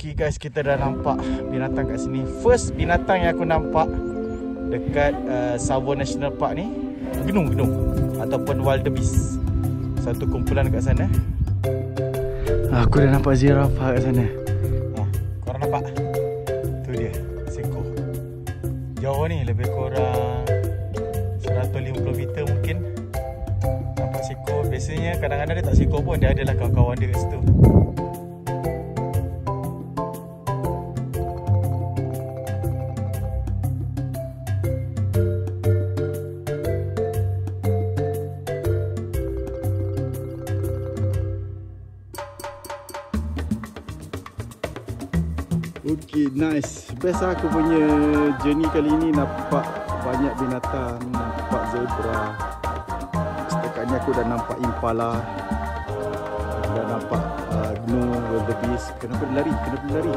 Okay guys, kita dah nampak binatang kat sini. First binatang yang aku nampak dekat Tsavo National Park ni, gunung-gunung ataupun wildebeest. Satu kumpulan kat sana. Aku dah nampak zirafah kat sana. Korang nampak? Tu dia, seko. Jauh ni lebih kurang 150 meter mungkin. Nampak seko. Biasanya kadang-kadang dia tak seko pun, dia adalah kawan-kawan dia kat situ. Okay, nice. Best lah aku punya journey kali ni. Nampak banyak binatang. Nampak zebra. Setekatnya aku dah nampak impala. Dah nampak gunung wildebeest. Kenapa dia lari? Kenapa dia lari?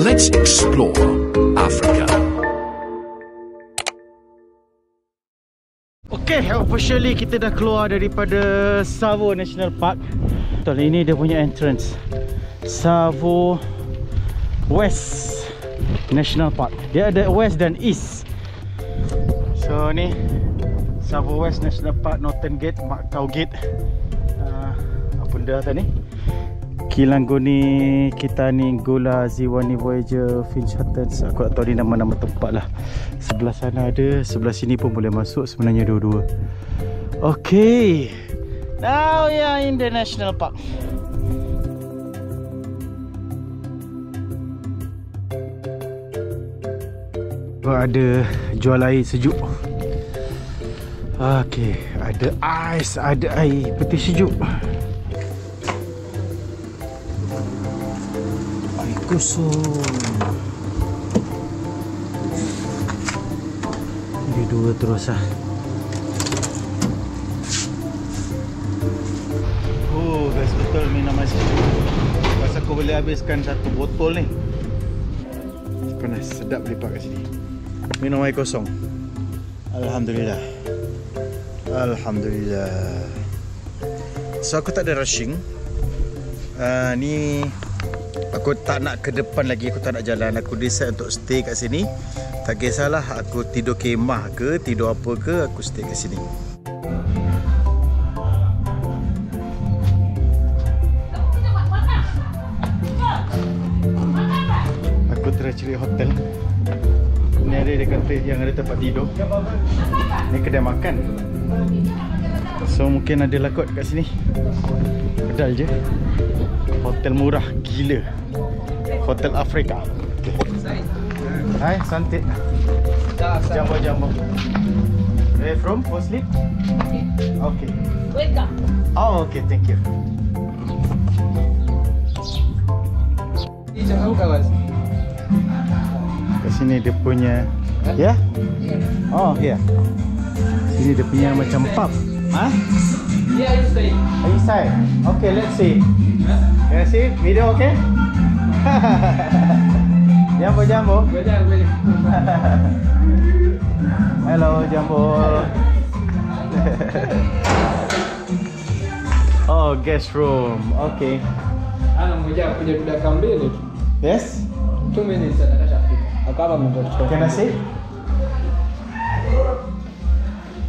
Let's explore Africa. Okay, officially kita dah keluar daripada Tsavo National Park. Betul, ini dia punya entrance. Tsavo West National Park. Dia ada west dan east. So ni Tsavo West National Park, Northern Gate, Makau Gate. Apa benda tadi? Kilangoni, Kitani, Gola, Ziwani Voyager, Finch Huttons. Aku tak tahu ni nama-nama tempat lah. Sebelah sana ada, sebelah sini pun boleh masuk sebenarnya dua-dua. Okay, now we are in the national park. Ada jual air sejuk. Okay, ada ais, ada air peti sejuk. Kosong. Ini dua terus lah. Oh guys, betul minum ais sejuk. Rasa aku boleh habiskan satu botol ni. Panas, sedap lepak kat sini. Minum air kosong. Alhamdulillah. Alhamdulillah. So aku tak ada rushing. Ni aku tak nak ke depan lagi, aku tak nak jalan. Aku decide untuk stay kat sini. Tak kisahlah aku tidur kemah ke, tidur apa ke, aku stay kat sini. Aku try cari hotel. Ni ada dekat yang ada tempat tidur. Ni kedai makan. So mungkin ada lah kot kat sini. Pedal je. Hotel murah gila. Hotel Afrika. Hai, santit. Jambu-jambu. Where from? For sleep? Okay. Welcome. Oh, okay, thank you. Kat sini dia punya, ya? Oh, ya. Sini dia punya macam pub. Ha? Yeah, inside. Inside. Okay, let's see. Can I see video? Okay. Jambo, jambo. Boleh. Hello, jambo. Oh, guest room. Okay. Ana mmoja kuja dakika mbili tu. Yes? 2 minutes atakashafika. Akaba mtoto. Can I see?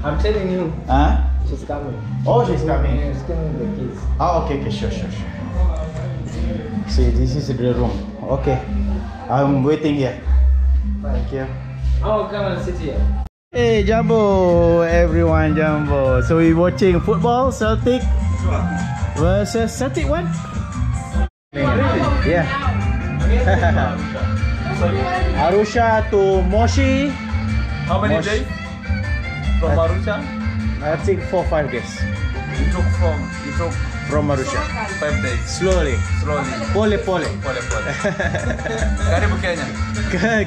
I'm telling you. Huh? She's coming. Oh, she's coming. She's coming with the kids. Oh, okay, sure. See, this is the room. Okay. I'm waiting here. Thank you. Oh, come and sit here. Hey, Jambo, everyone, Jambo. So we're watching football, Celtic versus Celtic one? Yeah. Arusha to Moshi. How many Moshi. days from Arusha? I think 4-5 days You took from Arusha. 5 days. Slowly. Pole. Pole. Karibu Kenya.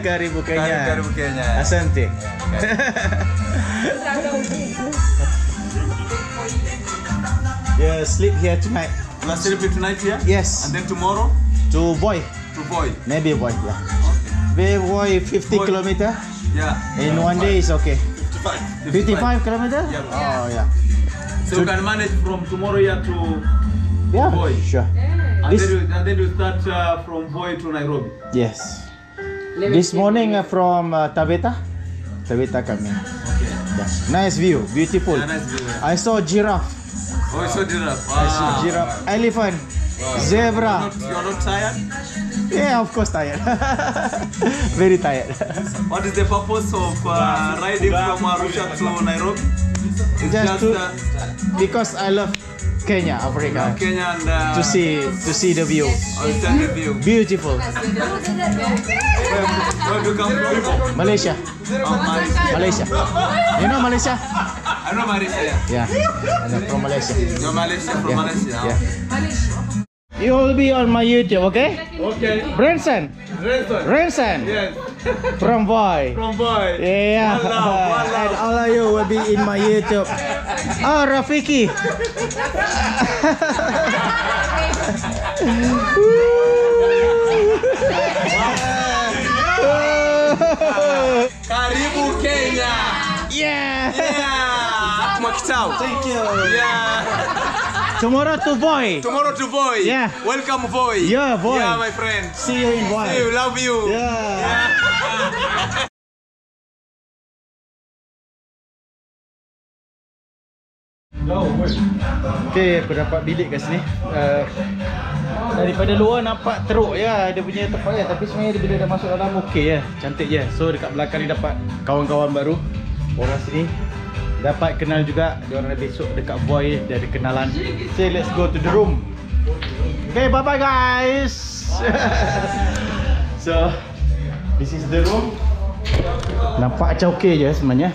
Karibu Kenya. Karibu Kenya. Asante. Yeah, sleep here tonight. Let's celebrate tonight here. Yes. And then tomorrow To Boy. to Voi. Maybe Boy, yeah. Maybe Boy 50 Voi. kilometer. Yeah. In 1 day is okay. 55. 55 kilometer? Yeah. Oh, yeah. So you can manage from tomorrow here to Yeah, Boy. sure. and This- then you start from Voi to Nairobi. Yes. This morning from Taveta coming. Okay. Yeah. Nice view, beautiful. Yeah, nice view. I saw giraffe. Oh, it's so giraffe. I saw giraffe, elephant, zebra. You're not tired? Yeah, of course tired. Very tired. What is the purpose of riding from Arusha to Nairobi? It's Just just to- Because I love Kenya, Africa. Kenya and To see the view. understand the view. Beautiful. Where do you come from? Malaysia. Malaysia. You know Malaysia? I know Malaysia. Yeah. I'm from Malaysia. You're Malaysia from Malaysia. Yeah. You will be on my YouTube, okay? Okay. Branson. Ranson. Yes. From Boy. From Boy. Yeah. One love. And all of you will be in my YouTube. Oh, Rafiki. Karibu Kenya. Yeah. Yeah. Makitao. Thank you. Yeah. Tomorrow to Boy. Tomorrow to Voi. Yeah. Welcome Voi. Yeah, Voi. Yeah, my friend. See you in Boy. See you. Love you. Yeah. Okay, aku dapat bilik kat sini. Daripada luar nampak teruk ya dia punya tempat ya, tapi sebenarnya bila dah masuk dalam okey ya, cantik je. So dekat belakang ni dapat kawan-kawan baru orang sini. Dapat kenal juga dia orang besok dekat Boy dia ada kenalan. So let's go to the room. Okay, bye bye guys. So this is the room. Nampak macam okey je sebenarnya.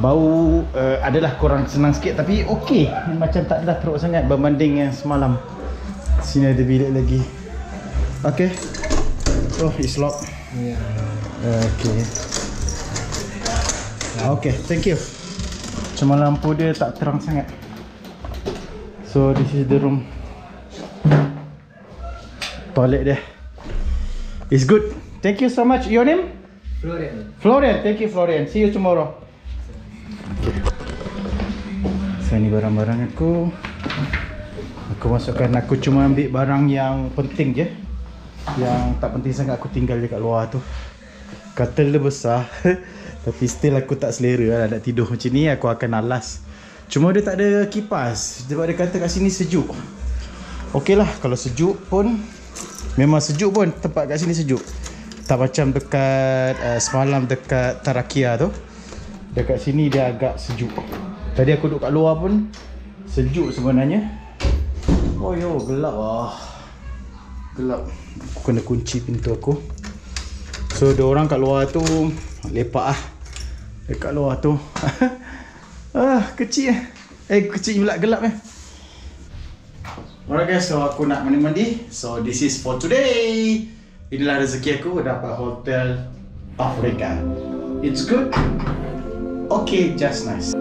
Bau adalah kurang senang sikit tapi okey. Macam tak adalah teruk sangat berbanding yang semalam. Sini ada bilik lagi. Okay. Oh, it's locked. Yeah. Okay. Okay, thank you. Cuma lampu dia tak terang sangat. So this is the room. Toilet dia. It's good. Thank you so much. Your name? Florian. Florian. Thank you Florian. See you tomorrow. Okay. So ni barang-barang aku. Aku masukkan, aku cuma ambil barang yang penting je. Yang tak penting sangat aku tinggal je kat luar tu. Katil dia besar. Tapi still aku tak selera lah nak tidur macam ni. Aku akan alas. Cuma dia tak ada kipas. Sebab dia kata kat sini sejuk. Okey lah, kalau sejuk pun memang sejuk pun, tempat kat sini sejuk. Tak macam dekat semalam dekat Tarakia tu. Dekat sini dia agak sejuk. Tadi aku duduk kat luar pun sejuk sebenarnya. Oh yo, gelap lah. Gelap. Aku kena kunci pintu aku. So ada orang kat luar tu lepak ah. Dekat luar tu. Kecil kecil pula, gelap . Alright guys, so aku nak mandi-mandi. So this is for today. Inilah rezeki aku dapat hotel Africa. It's good. Okay, just nice.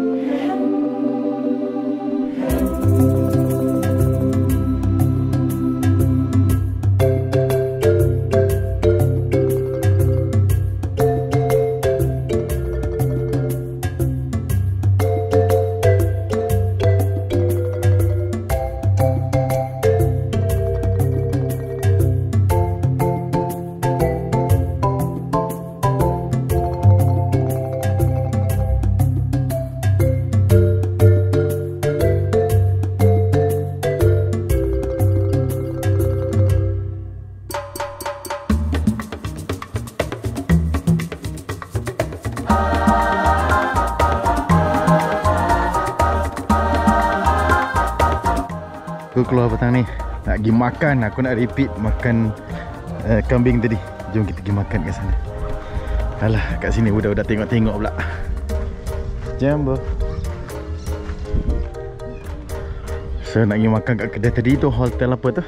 Aku keluar petang ni nak pergi makan. Aku nak repeat makan kambing tadi. Jom kita pergi makan kat sana. Alah, kat sini budak-budak tengok-tengok pula. Jom bro. So nak pergi makan kat kedai tadi tu, hotel apa tu.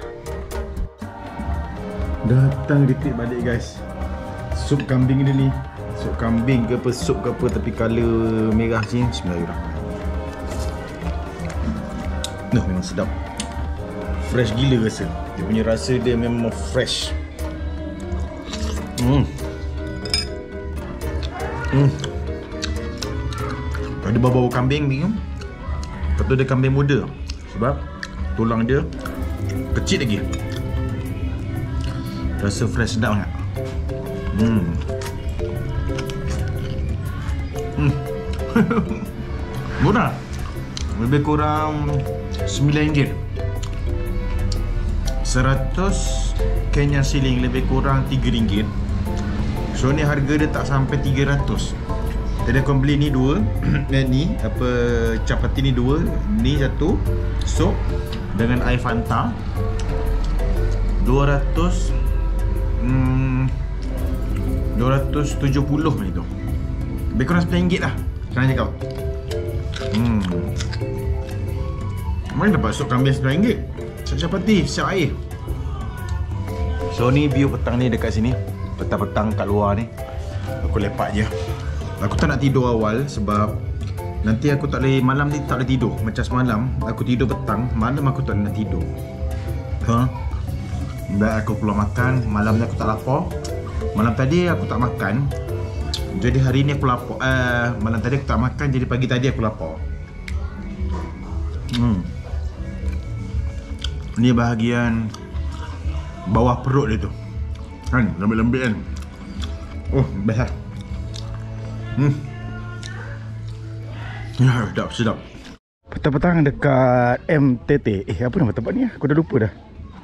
Datang repeat balik guys. Sup kambing dia ni. Sup kambing ke apa, sup ke apa, tapi colour merah macam ni. Bismillahirrahmanirrahim. Nah, memang sedap. Fresh gila rasa. Dia punya rasa dia memang fresh. Ada bau-bau kambing ni. Lepas tu dia kambing muda. Sebab tulang dia kecil lagi. Rasa fresh sedap sangat. Murah. Lebih kurang RM9. 100 Kenyan shilling, lebih kurang RM3. So ni harga dia tak sampai 300. Jadi aku beli ni dua. Ni apa, capati ni dua, ni satu sup dengan air Fanta. 270 macam tu. Lebih kurang RM9 lah. Senang cakap. Mana dapat sup kambing RM9? Sup capati, siap air. So ni view petang ni dekat sini. Petang-petang kat luar ni. Aku lepak je. Aku tak nak tidur awal sebab nanti aku tak boleh, malam ni tak boleh tidur. Macam semalam aku tidur petang, malam aku tak nak tidur. Dan aku keluar makan, malam ni aku tak lapar. Malam tadi aku tak makan, jadi hari ni aku lapar. Malam tadi aku tak makan, jadi pagi tadi aku lapar. Ni bahagian bawah perut dia tu. Kan, lembik-lembik kan. Oh, best lah. Ya, sedap. Petang-petang dekat MTT. Apa nama tempat ni? Aku dah lupa dah.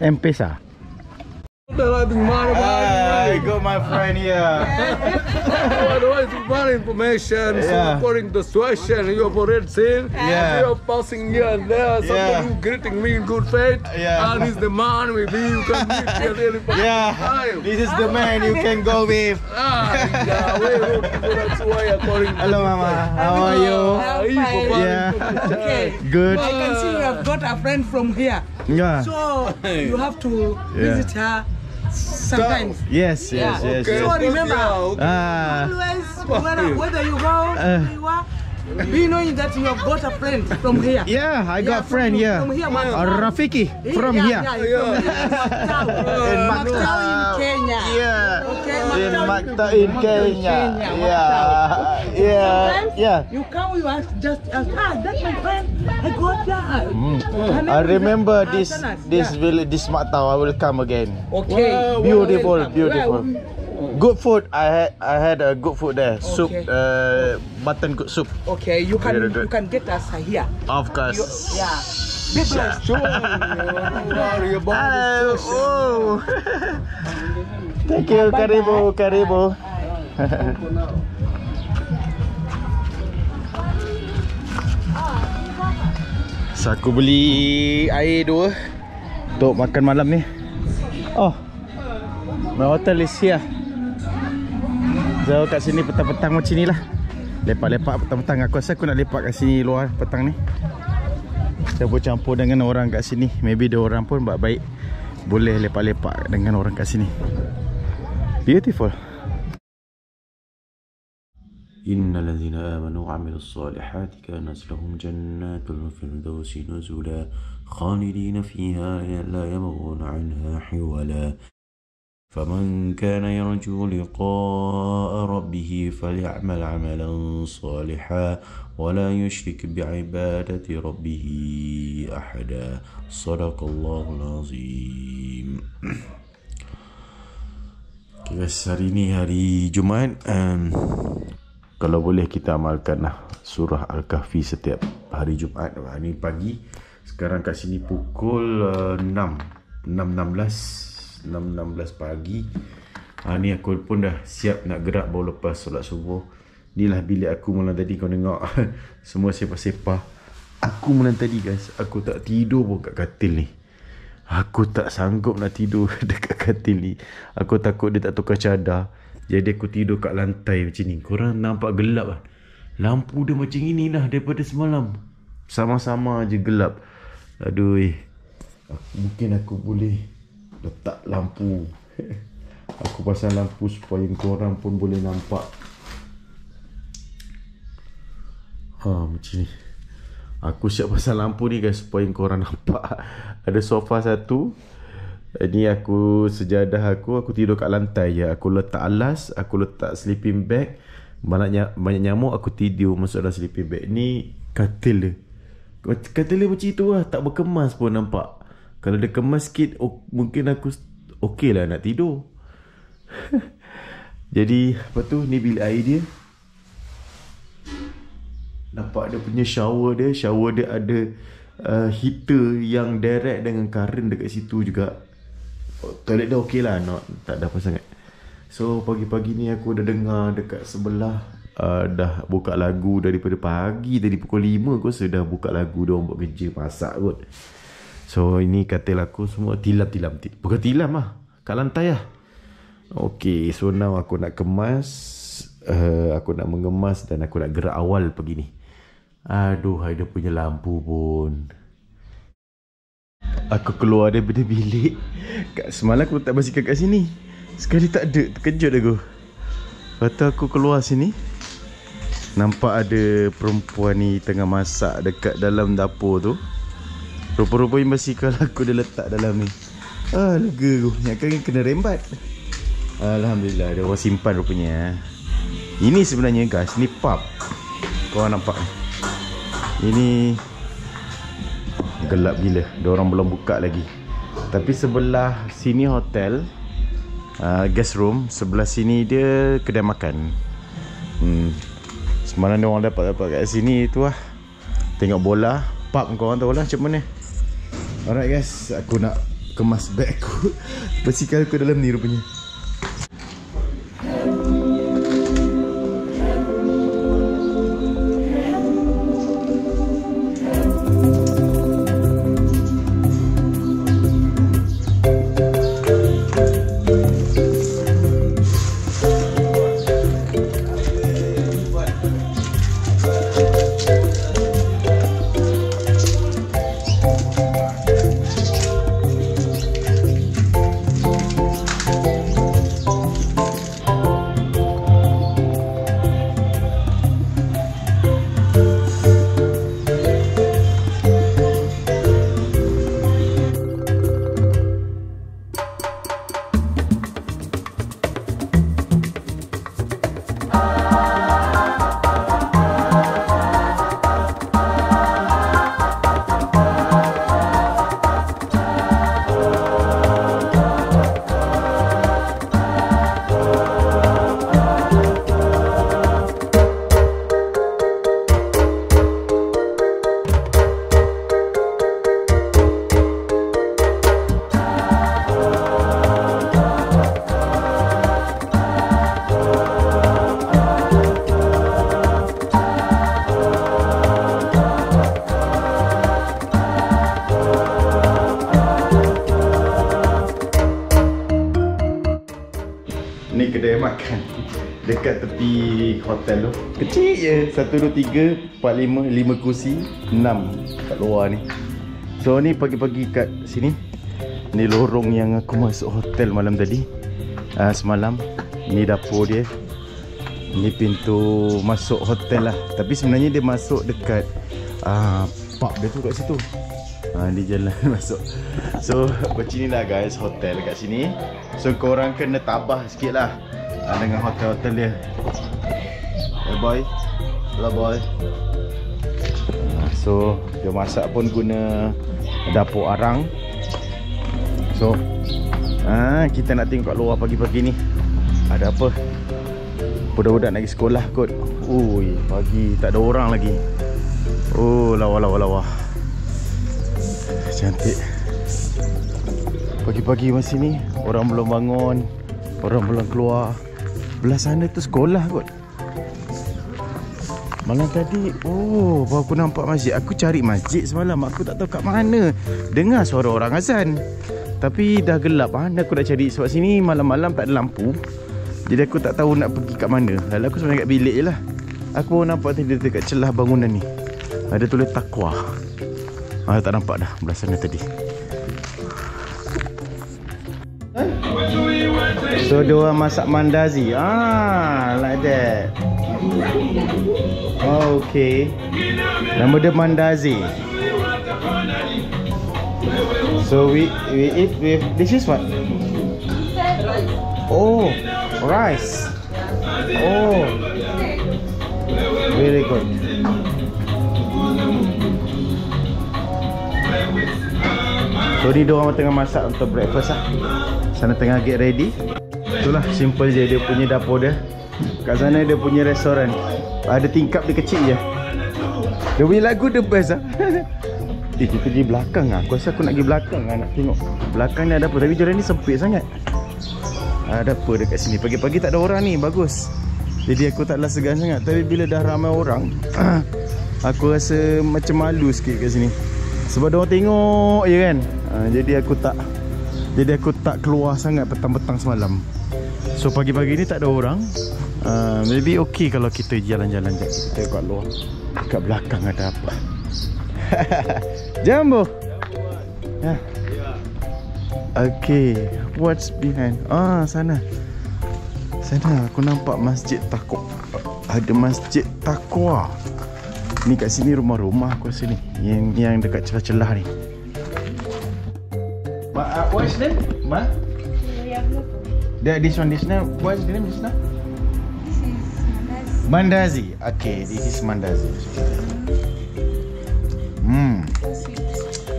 M-Pesa. I got my friend here. Otherwise, more information. So according to the situation, you have already seen. Yeah. You are passing here and there. Somebody greeting me in good faith. Yeah. And is the man with you can meet here really. This is the man you can go with. That's why according to Hello, Mama. How are you? Yeah. Okay. Good. I can see you have got a friend from here. Yeah. So you have to visit her sometimes. Yes. Okay. So remember, Ah. always, whether you go, where you are, be knowing that you have got a friend from here. Yeah, I got friend here. From here, Rafiki from here. In Mactao in Kenya. Yeah. Okay, In Mactao Mactao in Kenya. Yeah. You come, you ask, just ask, that's my friend. I got that. I remember this village, this Mactao. I will come again. Okay. Beautiful. Good food. I had a good food there. Soup, mutton good soup. Okay, you Very good. can get us here. Of course. Yeah. Big bless. Oh. Thank you, karibu. So aku beli air 2 untuk makan malam ni. Oh, my hotel is here. So kat sini petang-petang macam ni lah. Lepak-lepak petang-petang. Aku rasa aku nak lepak kat sini luar petang ni. Campur-campur dengan orang kat sini. Maybe dia orang pun baik, boleh lepak-lepak dengan orang kat sini. Beautiful. إن الذين آمنوا وعملوا الصالحات كانت لهم جنات الفردوس نزلا خالدين فيها لا يبغون عنها حولا فمن كان يرجو لقاء ربه فليعمل عملا صالحا ولا يشرك بعبادة ربه أحدا صدق الله العظيم. Guys, hari ni hari Jumaat. Kalau boleh kita amalkan surah Al-Kahfi setiap hari Jumaat. Hari ni pagi. Sekarang kat sini pukul 6.16 pagi. Ni aku pun dah siap nak gerak baru lepas solat subuh. Inilah bilik aku malam tadi, kau tengok. Semua sepah-sepah. Aku malam tadi guys, aku tak tidur pun kat katil ni. Aku tak sanggup nak tidur dekat katil ni. Aku takut dia tak tukar cadar. Jadi aku tidur kat lantai macam ni. Korang nampak gelap lah. Lampu dia macam ini dah daripada semalam. Sama-sama je gelap. Aduh. Mungkin aku boleh letak lampu. Aku pasang lampu supaya korang pun boleh nampak. Macam ni. Aku siap pasang lampu ni guys supaya korang nampak. Ada sofa satu. Ini aku sejadah aku tidur kat lantai je. Aku letak alas, aku letak sleeping bag. Banyak nyamuk aku tidur masuk dalam sleeping bag. Ni katil dia. Katil dia macam itu lah, tak berkemas pun nampak. Kalau dia kemas sikit mungkin aku okey lah nak tidur. Jadi apa tu, ni bilik air dia. Nampak dia punya shower dia. Shower dia ada heater yang direct dengan current dekat situ juga. Toilet dia okey lah, tak ada apa sangat. So pagi-pagi ni aku dah dengar dekat sebelah dah buka lagu daripada pagi. Tadi pukul 5 aku sudah buka lagu. Dia orang buat kerja masak kot. So ini katil aku semua tilam-tilam. Bukan tilam lah, kat lantai lah. Okay, so now aku nak kemas. Aku nak mengemas dan aku nak gerak awal pagi ni. Aduh, dia punya lampu pun. Aku keluar daripada bilik. Semalam aku letak basikal kat sini. Sekali tak ada, terkejut aku. Lepas tu aku keluar sini. Nampak ada perempuan ni tengah masak dekat dalam dapur tu. Rupa-rupanya basikal aku dia letak dalam ni. Lega aku, ingatkan kena rembat. Alhamdulillah, dia orang simpan rupanya. Ini sebenarnya guys, ni pub. Korang nampak ni. Ini gelap gila. Diorang belum buka lagi. Tapi sebelah sini hotel, guest room. Sebelah sini dia kedai makan. Semalam diorang dapat kat sini tu lah. Tengok bola. Pub korang tahu lah macam mana. Alright guys, aku nak kemas beg aku. Basikal aku dalam ni rupanya. Ni kedai makan dekat tepi hotel tu. Kecil je. 1, 2, 3, 4, 5 5 kursi, 6 kat luar ni. So ni pagi-pagi kat sini. Ni lorong yang aku masuk hotel malam tadi. Semalam. Ni dapur dia. Ni pintu masuk hotel lah. Tapi sebenarnya dia masuk dekat pub dia tu kat situ. Ni jalan masuk. So macam ni lah guys hotel kat sini. So korang kena tabah sikit lah dengan hotel-hotel dia. Hey boy. Hello boy. So dia masak pun guna dapur arang. So kita nak tengok kat luar pagi-pagi ni ada apa. Budak-budak nak pergi sekolah kot. Ui, pagi tak ada orang lagi. Oh, lawa. Cantik. Pagi-pagi masih ni orang belum bangun, orang belum keluar. Belah sana tu sekolah kot. Malam tadi, baru aku nampak masjid. Aku cari masjid semalam, aku tak tahu kat mana. Dengar suara orang azan, tapi dah gelap. Mana aku nak cari, sebab sini malam-malam tak ada lampu. Jadi aku tak tahu nak pergi kat mana. Lalu aku sebenarnya kat bilik je lah. Aku baru nampak tadi dekat celah bangunan ni ada tulis Taqwa. Tak nampak dah belah sana tadi. So dia orang masak mandazi. Like that. Okay. Nama dia mandazi. So we eat with, this is what? Oh, rice. Oh, very good. So ni diorang tengah masak untuk breakfast lah. Sana tengah get ready. Itulah, simple je dia punya dapur dia. Kat sana dia punya restoran. Ada tingkap dia kecil je. Dia punya lagu the best lah. Kita pergi belakang lah. Aku rasa aku nak pergi belakang lah, nak tengok belakang ni ada apa. Tapi jalan ni sempit sangat. Ada apa dekat sini. Pagi-pagi tak ada orang ni, bagus. Jadi aku taklah segan sangat. Tapi bila dah ramai orang, aku rasa macam malu sikit kat sini. Sebab dia orang tengok je kan. Jadi aku tak keluar sangat petang-petang semalam. So pagi-pagi ni tak ada orang. Maybe okay kalau kita jalan-jalan je. Kita tengok kat luar. Kat belakang ada apa. Jambo. Okay, what's behind? Sana. Sana aku nampak masjid Taqwa. Ada masjid Taqwa. Ni kat sini rumah-rumah aku rasa ni. Yang dekat celah-celah ni. What's the name? This one. What's the name just now? This is Mandazi. Okay, this is Mandazi.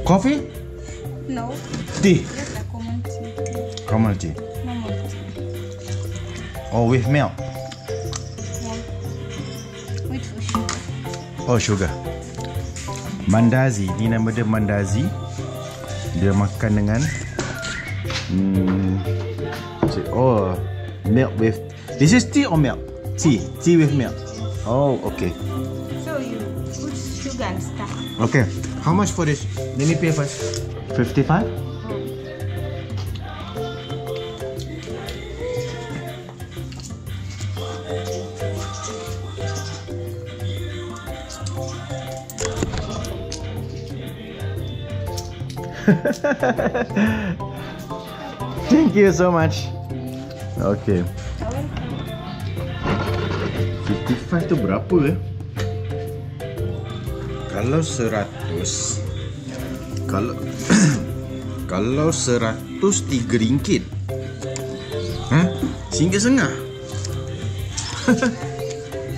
Coffee? no. Tea. Just a common tea. Common tea. Normal tea. Oh, with milk. Yeah. With sugar. Oh, sugar. Mandazi. Ni nama dia Mandazi. Dia makan dengan milk with. This is tea or milk? Tea with milk. Oh, okay. So you put sugar and stuff. Okay. How much for this? Let me pay first. 55? Thank you so much. Okay. 55 tu berapa Kalau 100, kalau 100 RM3. RM1.5.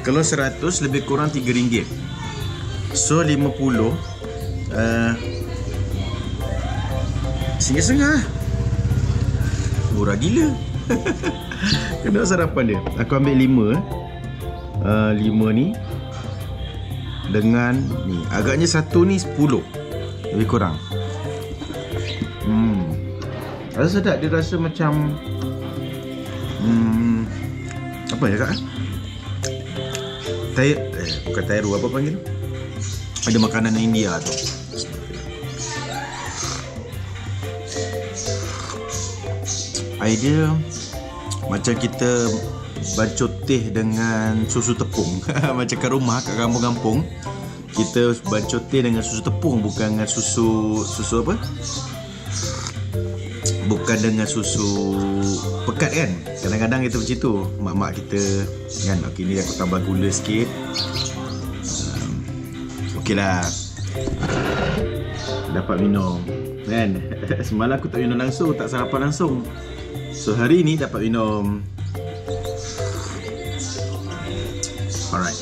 Kalau 100 lebih kurang RM3. So 50 RM1.5. Murah gila. Kena sarapan dia. Aku ambil 5 ni dengan ni. Agaknya satu ni 10 lebih kurang. Rasa sedap. Dia rasa macam apa ya kak? Bukan tairu, apa panggil? Ada makanan India tu. Idea macam kita bancuh teh dengan susu tepung. Macam kat rumah, kat kampung-kampung, kita bancuh teh dengan susu tepung, bukan dengan susu apa? Bukan dengan susu pekat kan. Kadang-kadang kita macam tu, mak-mak kita kan. Okey, ni aku tambah gula sikit. Okeylah, dapat minum kan. Semalam aku tak minum langsung, tak sarapan langsung. So hari ni dapat minum. Alright.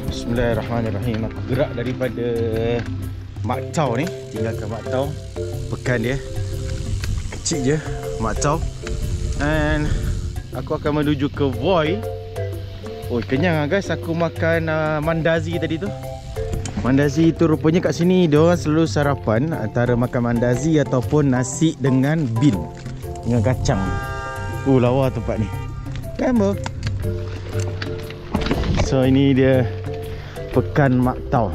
Bismillahirrahmanirrahim. Aku gerak daripada Mak Chau ni, tinggalkan Mak Chau. Pekan dia kecil je, Mak Chau. And aku akan menuju ke Voi. Oh, kenyang lah guys. Aku makan mandazi tadi tu. Mandazi tu rupanya kat sini dia orang selalu sarapan antara makan mandazi ataupun nasi dengan bin dengan kacang. Lawa tempat ni. Kambo. So ini dia Pekan Mak Tau.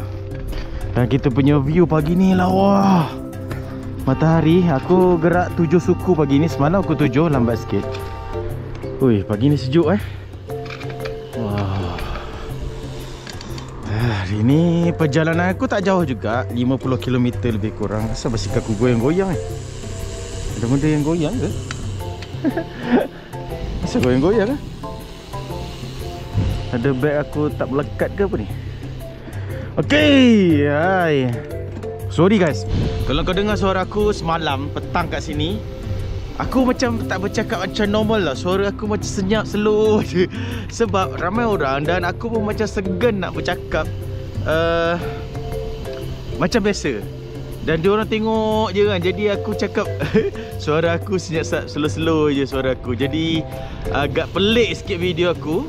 Dan kita punya view pagi ni lawa. Matahari. Aku gerak 7 suku pagi ni. Semalam aku 7, lambat sikit. Ui, pagi ni sejuk Wah. Hari ni perjalanan aku tak jauh juga, 50 km lebih kurang. Asal basikal aku goyang-goyang Ada benda yang goyang ke? Asal goyang-goyang Ada beg aku tak melekat ke apa ni? Okay, hai. Sorry guys, kalau kau dengar suara aku semalam petang kat sini, aku macam tak bercakap macam normal lah. Suara aku macam senyap, slow je. Sebab ramai orang dan aku pun macam segan nak bercakap macam biasa. Dan diorang tengok je kan. Jadi aku cakap suara aku senyap, slow-slow je suara aku. Jadi agak pelik sikit video aku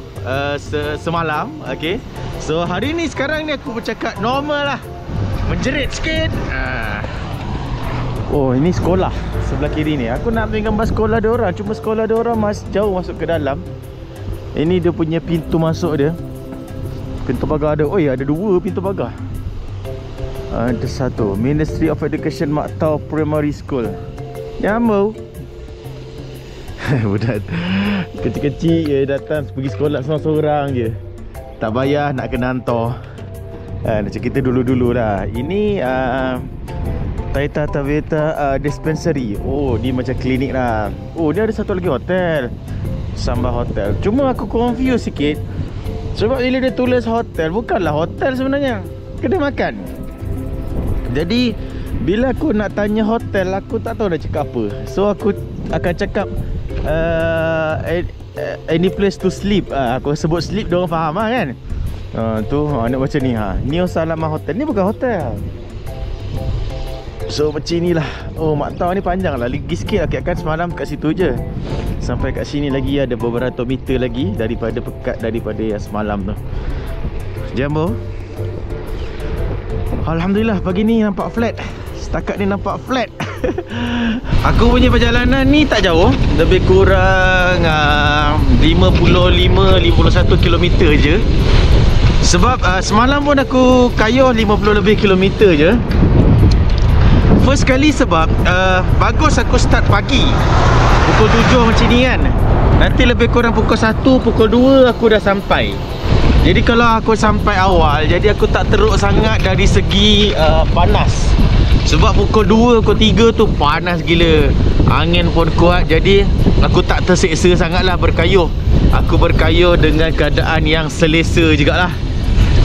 semalam. Okay, so hari ni sekarang ni aku bercakap normal lah, menjerit sikit. Oh, ini sekolah sebelah kiri ni. Aku nak ambil gambar sekolah dia orang. Cuma sekolah dia orang jauh masuk ke dalam. Ini dia punya pintu masuk dia. Pintu pagar ada. Oi, ada 2 pintu pagar. Ada satu, Ministry of Education Mak Tau Primary School. Nyamuk. Budak kecil-kecil je datang pergi sekolah seorang-seorang je. Tak bayar nak kena hantar. Macam kita dulu-dulu lah. Ini Taita Taveta Dispensary. Oh, ni macam klinik lah. Oh, dia ada satu lagi hotel, Sambal Hotel. Cuma aku confused sikit sebab bila dia tulis hotel, bukanlah hotel sebenarnya, kedai makan. Jadi bila aku nak tanya hotel, aku tak tahu nak cakap apa. So aku akan cakap any place to sleep. Aku sebut sleep, dia orang faham lah kan. Tu nak baca ni Neo Salama Hotel. Ni bukan hotel. So macam inilah. Oh, Mak Tau ni panjang lah. Lagi sikit lah. Kan semalam kat situ je. Sampai kat sini lagi ada beberapa meter lagi daripada pekat daripada yang semalam tu. Jambo. Alhamdulillah pagi ni nampak flat. Setakat ni nampak flat. Aku punya perjalanan ni tak jauh. Lebih kurang 55-51 km je. Sebab semalam pun aku kayuh 50 lebih kilometer je. First kali sebab bagus aku start pagi pukul 7 macam ni kan. Nanti lebih kurang pukul 1, pukul 2 aku dah sampai. Jadi kalau aku sampai awal, jadi aku tak teruk sangat dari segi panas. Sebab pukul 2, pukul 3 tu panas gila. Angin pun kuat. Jadi aku tak terseksa sangat lah berkayuh. Aku berkayuh dengan keadaan yang selesa jugalah.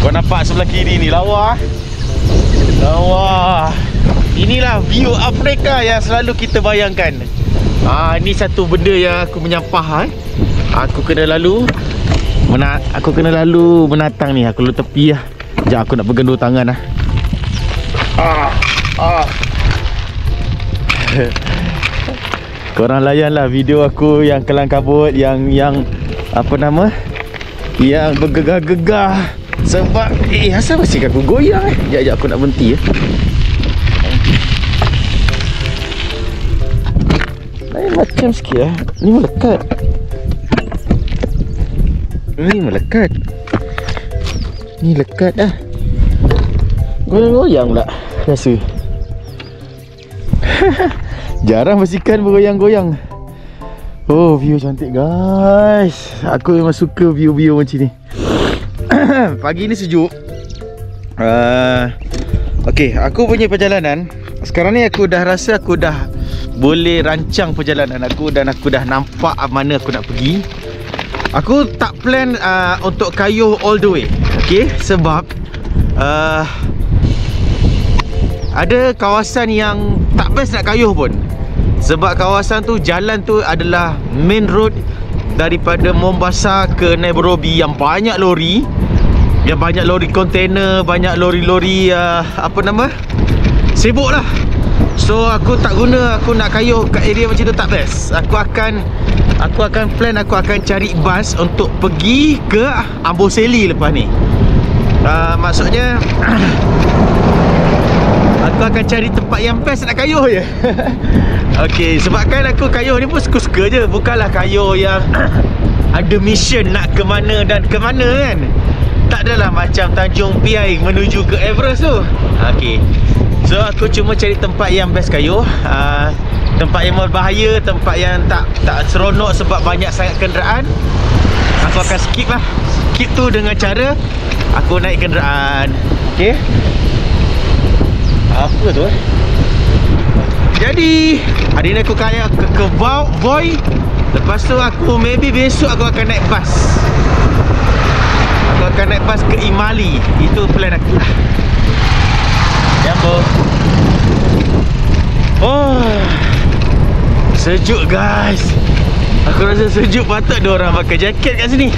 Kau nampak sebelah kiri ni lawa. Lawa. Inilah view Afrika yang selalu kita bayangkan. Ini satu benda yang aku menyampah. Aku kena lalu menatang ni. Aku lalu tepi lah. Sekejap aku nak pegang 2 tangan lah. Korang layanlah video aku yang kelang kabut, yang apa nama, yang bergegar-gegar. Sebab asal masih aku goyang Sekejap aku nak berhenti lain macam sikit lah. Ni melekat. Ni lekat dah. Goyang-goyang pula rasa. Jarang basikal bergoyang-goyang. Oh, view cantik guys. Aku memang suka view-view macam ni. Pagi ni sejuk. Okay, aku punya perjalanan sekarang ni aku dah rasa aku dah boleh rancang perjalanan aku. Dan aku dah nampak mana aku nak pergi. Aku tak plan untuk kayuh all the way. Okay, sebab ada kawasan yang tak best nak kayuh pun. Sebab kawasan tu, jalan tu adalah main road daripada Mombasa ke Nairobi yang banyak lori. Yang banyak lori kontainer, banyak lori-lori sibuk lah. So aku tak guna, aku nak kayuh kat area macam tu tak best. Aku akan Aku akan cari bas untuk pergi ke Amboseli lepas ni. Maksudnya aku akan cari tempat yang best nak kayuh je. Okey, sebabkan aku kayuh ni pun suka-suka je, bukanlah kayuh yang ada mission nak ke mana dan ke mana kan. Tak adalah macam Tanjung Piai menuju ke Everest tu. Okey. So aku cuma cari tempat yang best kayuh, tempat yang berbahaya, tempat yang tak seronok sebab banyak sangat kenderaan. Aku akan skip lah. Skip tu dengan cara aku naik kenderaan. Okey. Apa tu Jadi hari ni aku kaya ke Voi. Lepas tu aku maybe besok aku akan naik bas. Aku akan naik bas ke Imali. Itu plan aku lah. Jambo. Oh, sejuk guys. Aku rasa sejuk, patut diorang pakai jaket kat sini.